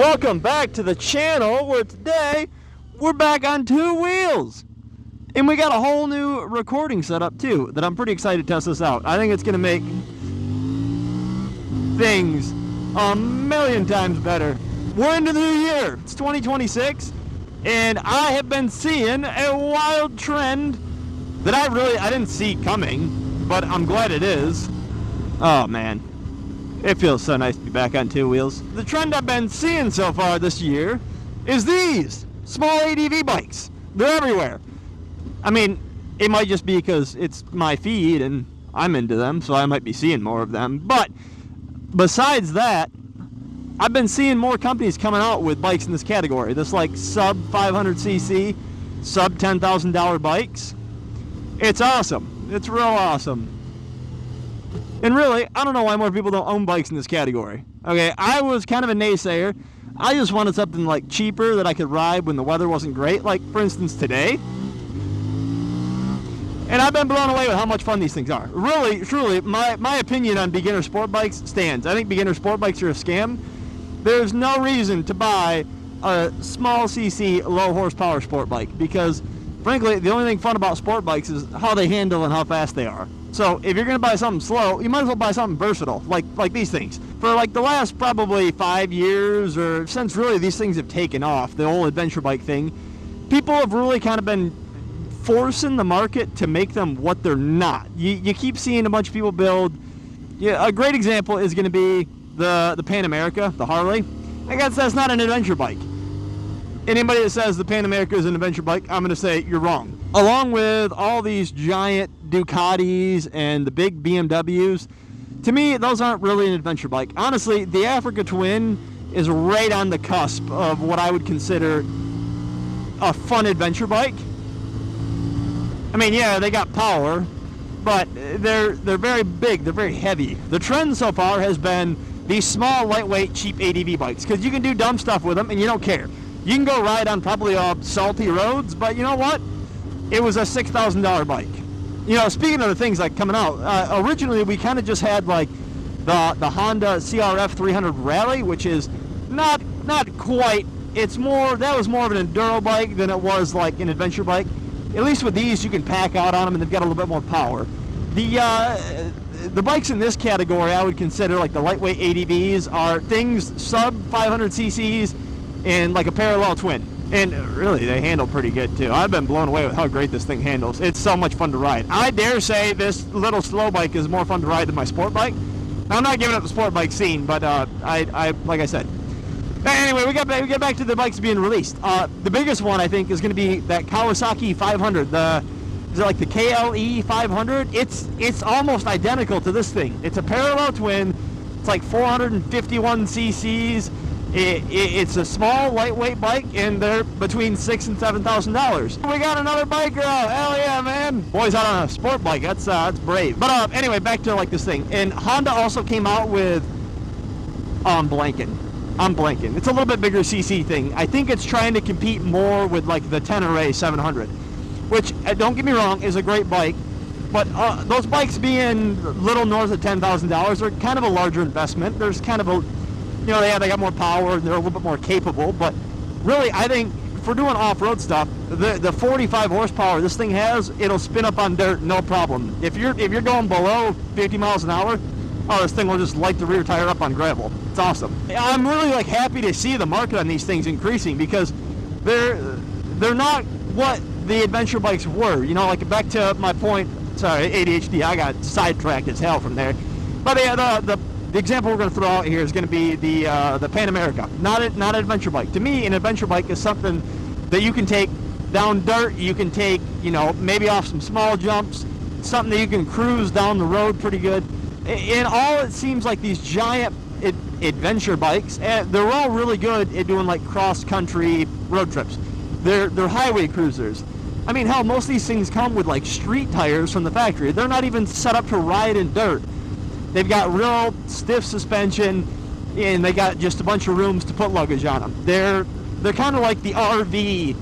Welcome back to the channel where today we're back on two wheels. And we got a whole new recording setup too that I'm pretty excited to test this out. I think it's going to make things a million times better. We're into the new year. It's 2026 and I have been seeing a wild trend that I didn't see coming, but I'm glad it is. Oh man. It feels so nice to be back on two wheels. The trend I've been seeing so far this year is these small ADV bikes. They're everywhere. I mean, it might just be because it's my feed and I'm into them, so I might be seeing more of them. But besides that, I've been seeing more companies coming out with bikes in this category. This like sub 500cc, sub $10,000 bikes. It's awesome. It's real awesome. And really, I don't know why more people don't own bikes in this category. Okay, I was kind of a naysayer. I just wanted something like cheaper that I could ride when the weather wasn't great, like for instance today. And I've been blown away with how much fun these things are. Really, truly, my opinion on beginner sport bikes stands. I think beginner sport bikes are a scam. There's no reason to buy a small cc, low horsepower sport bike because, frankly, the only thing fun about sport bikes is how they handle and how fast they are. So if you're going to buy something slow, you might as well buy something versatile, like these things. For like the last probably 5 years, or since really these things have taken off, the whole adventure bike thing, people have really kind of been forcing the market to make them what they're not. You keep seeing a bunch of people build. Yeah, a great example is going to be the Pan America, the Harley. I guess that's not an adventure bike. Anybody that says the Pan America is an adventure bike, I'm going to say you're wrong. Along with all these giant Ducatis and the big BMWs, to me, those aren't really an adventure bike. Honestly, the Africa Twin is right on the cusp of what I would consider a fun adventure bike. I mean, yeah, they got power, but they're very big, they're very heavy. The trend so far has been these small, lightweight, cheap ADV bikes, because you can do dumb stuff with them and you don't care. You can go ride on probably salty roads, but you know what? It was a $6,000 bike. You know, speaking of the things like coming out, originally we kind of just had like the Honda CRF 300 Rally, which is not quite. It's more, that was more of an enduro bike than it was like an adventure bike. At least with these, you can pack out on them and they've got a little bit more power. The bikes in this category, I would consider like the lightweight ADVs, are things sub 500 cc's and like a parallel twin. And really, they handle pretty good too. I've been blown away with how great this thing handles. It's so much fun to ride. I dare say this little slow bike is more fun to ride than my sport bike. Now, I'm not giving up the sport bike scene, but I like I said. Anyway, we get back to the bikes being released. The biggest one I think is going to be that Kawasaki 500. Is it like the KLE 500? It's almost identical to this thing. It's a parallel twin. It's like 451 cc's. It's a small, lightweight bike, and they're between $6,000 and $7,000. We got another biker out. Hell yeah, man! Boy's out on a sport bike. That's brave. But anyway, back to like this thing. And Honda also came out with I'm blanking. It's a little bit bigger CC thing. I think it's trying to compete more with like the Tenere 700, which don't get me wrong is a great bike. But those bikes being a little north of $10,000 are kind of a larger investment. There's kind of a, you know, they got more power and they're a little bit more capable, but really I think for doing off-road stuff, the 45 horsepower this thing has, it'll spin up on dirt no problem. If you're going below 50 miles an hour, oh, this thing will just light the rear tire up on gravel. It's awesome. I'm really like happy to see the market on these things increasing because they're not what the adventure bikes were. You know, like back to my point, sorry, ADHD, I got sidetracked as hell from there. But yeah, the example we're going to throw out here is going to be the Pan America, not an adventure bike. To me, an adventure bike is something that you can take down dirt, you can take, you know, maybe off some small jumps, something that you can cruise down the road pretty good. And all it seems like these giant adventure bikes, they're all really good at doing like cross-country road trips. They're highway cruisers. I mean, hell, most of these things come with like street tires from the factory. They're not even set up to ride in dirt. They've got real stiff suspension, and they got just a bunch of rooms to put luggage on them. They're kind of like the RV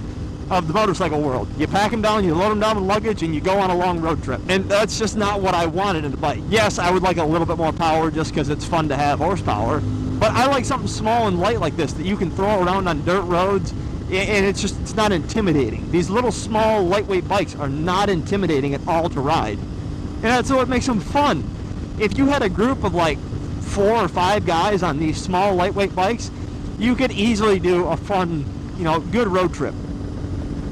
of the motorcycle world. You pack them down, you load them down with luggage, and you go on a long road trip. And that's just not what I wanted in a bike. Yes, I would like a little bit more power just because it's fun to have horsepower. But I like something small and light like this that you can throw around on dirt roads, and it's not intimidating. These little small lightweight bikes are not intimidating at all to ride, and that's what makes them fun. If you had a group of like 4 or 5 guys on these small lightweight bikes, you could easily do a fun, good road trip.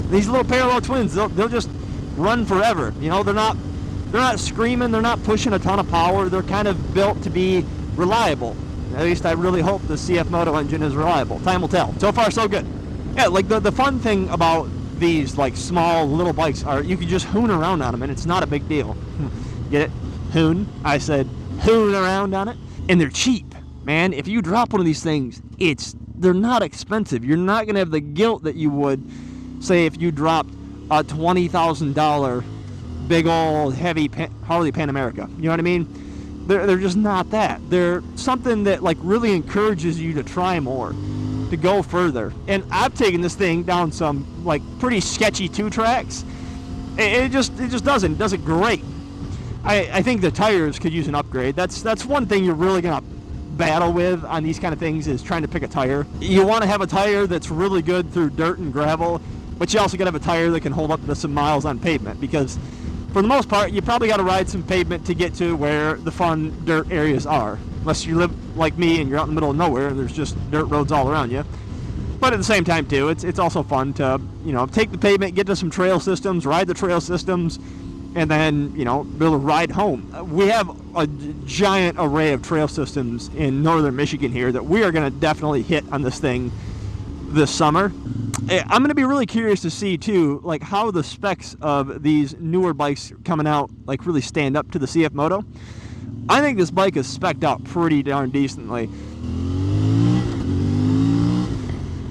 These little parallel twins, they'll just run forever. They're not screaming, they're not pushing a ton of power. They're kind of built to be reliable. At least I really hope the CF Moto engine is reliable. Time will tell. So far, so good. Yeah, like the fun thing about these like small little bikes are you can just hoon around on them, and it's not a big deal. Get it? Hoon? I said hoon around on it. And they're cheap, man. If you drop one of these things, they're not expensive. You're not going to have the guilt that you would, say, if you dropped a $20,000 big old heavy Harley Pan America. You know what I mean? They're just not that. They're something that like really encourages you to try more, to go further. And I've taken this thing down some like pretty sketchy 2-tracks. It just does it great. I think the tires could use an upgrade. That's one thing you're really gonna battle with on these kind of things, is trying to pick a tire. You want to have a tire that's really good through dirt and gravel, but you also gotta have a tire that can hold up to some miles on pavement, because for the most part, you probably got to ride some pavement to get to where the fun dirt areas are. Unless you live like me and you're out in the middle of nowhere and there's just dirt roads all around you. But at the same time, too, it's also fun to, take the pavement, get to some trail systems, ride the trail systems, and then, be able to ride home. We have a giant array of trail systems in northern Michigan here that we are going to definitely hit on this thing this summer. I'm going to be really curious to see, too, like how the specs of these newer bikes coming out, like really stand up to the CF Moto. I think this bike is spec'd out pretty darn decently.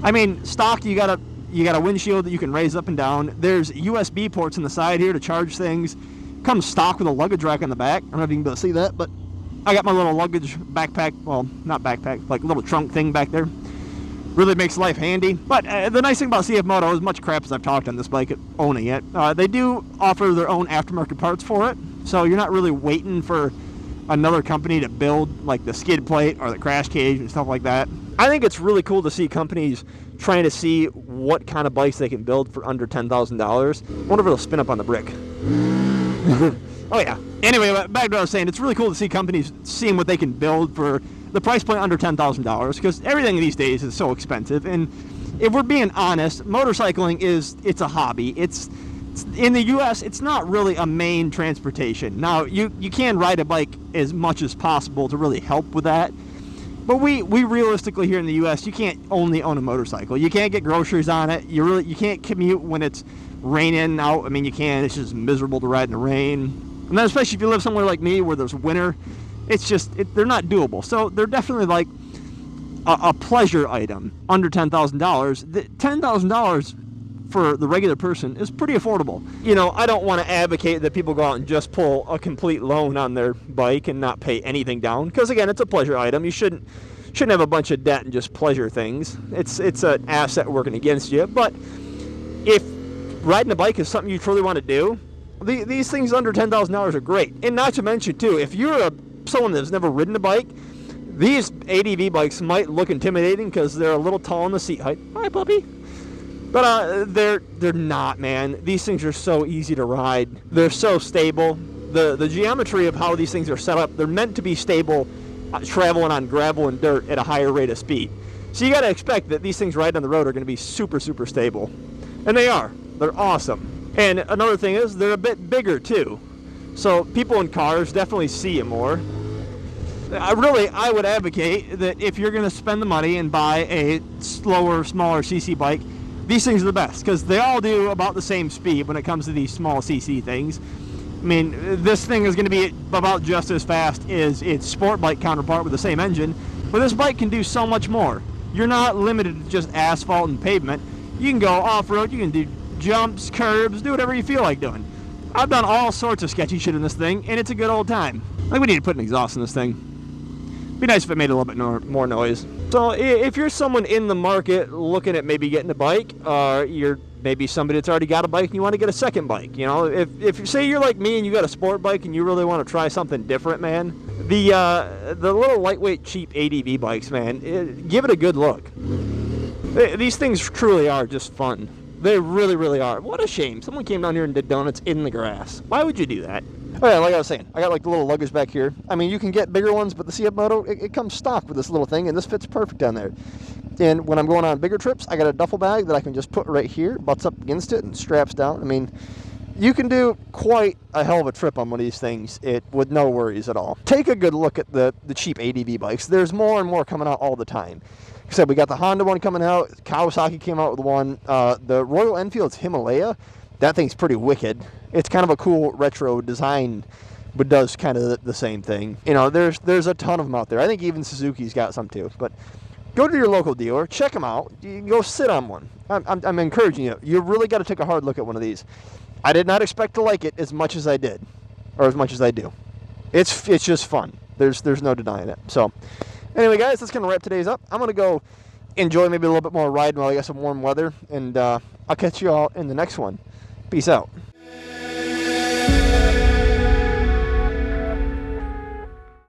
I mean, stock, you got a windshield that you can raise up and down. There's USB ports on the side here to charge things. Comes stock with a luggage rack on the back. I don't know if you can be able to see that, but I got my little luggage backpack, well, not backpack, like little trunk thing back there. Really makes life handy. But the nice thing about CF Moto, as much crap as I've talked on this bike owning it, they do offer their own aftermarket parts for it. So you're not really waiting for another company to build like the skid plate or the crash cage and stuff like that. I think it's really cool to see companies trying to see what kind of bikes they can build for under $10,000. I wonder if it'll spin up on the brick. Oh yeah. Anyway, back to what I was saying. It's really cool to see companies seeing what they can build for the price point under $10,000, because everything these days is so expensive. And if we're being honest, motorcycling it's a hobby. It's in the U.S., it's not really a main transportation. Now, you can ride a bike as much as possible to really help with that. But we realistically here in the U.S., you can't only own a motorcycle. You can't get groceries on it. You can't commute when it's raining out. I mean, you can. It's just miserable to ride in the rain. And then especially if you live somewhere like me where there's winter, they're not doable. So they're definitely like a pleasure item under $10,000. $10,000 for the regular person is pretty affordable. I don't want to advocate that people go out and just pull a complete loan on their bike and not pay anything down, because again, it's a pleasure item. You shouldn't have a bunch of debt and just pleasure things. It's an asset working against you. But if riding a bike is something you truly want to do, these things under $10,000 are great. And not to mention too, if you're someone that's never ridden a bike, these ADV bikes might look intimidating because they're a little tall in the seat height. Hi, puppy. But they're not, man. These things are so easy to ride. They're so stable. The geometry of how these things are set up, they're meant to be stable, traveling on gravel and dirt at a higher rate of speed. So you got to expect that these things riding on the road are going to be super, super stable. And they are. They're awesome. And another thing is they're a bit bigger too. So people in cars definitely see you more. I would advocate that if you're going to spend the money and buy a slower, smaller CC bike, these things are the best, because they all do about the same speed when it comes to these small CC things. I mean, this thing is going to be about just as fast as its sport bike counterpart with the same engine, but this bike can do so much more. You're not limited to just asphalt and pavement. You can go off-road, you can do jumps, curbs, do whatever you feel like doing. I've done all sorts of sketchy shit in this thing, and it's a good old time. Like, we need to put an exhaust in this thing. Be nice if it made a little bit more noise. So if you're someone in the market looking at maybe getting a bike, or you're maybe somebody that's already got a bike and you want to get a second bike, if you say you're like me and you got a sport bike and you really want to try something different, man, The little lightweight, cheap ADV bikes, man, give it a good look. These things truly are just fun. They really, really are. What a shame. Someone came down here and did donuts in the grass. Why would you do that? Oh yeah, like I was saying, I got like the little luggage back here. I mean, you can get bigger ones, but the CF Moto, it comes stock with this little thing, and this fits perfect down there. And when I'm going on bigger trips, I got a duffel bag that I can just put right here, butts up against it, and straps down. I mean, you can do quite a hell of a trip on one of these things with no worries at all. Take a good look at the cheap ADV bikes. There's more and more coming out all the time. Like I said, we got the Honda one coming out. Kawasaki came out with one. The Royal Enfield's Himalaya, that thing's pretty wicked. It's kind of a cool retro design, but does kind of the same thing. You know, there's a ton of them out there. I think even Suzuki's got some too. But go to your local dealer, check them out. You can go sit on one. I'm encouraging you. You really got to take a hard look at one of these. I did not expect to like it as much as I did, or as much as I do. It's just fun. There's no denying it. So, anyway, guys, that's gonna wrap today's up. I'm gonna go enjoy maybe a little bit more riding while I got some warm weather, and I'll catch you all in the next one. Peace out.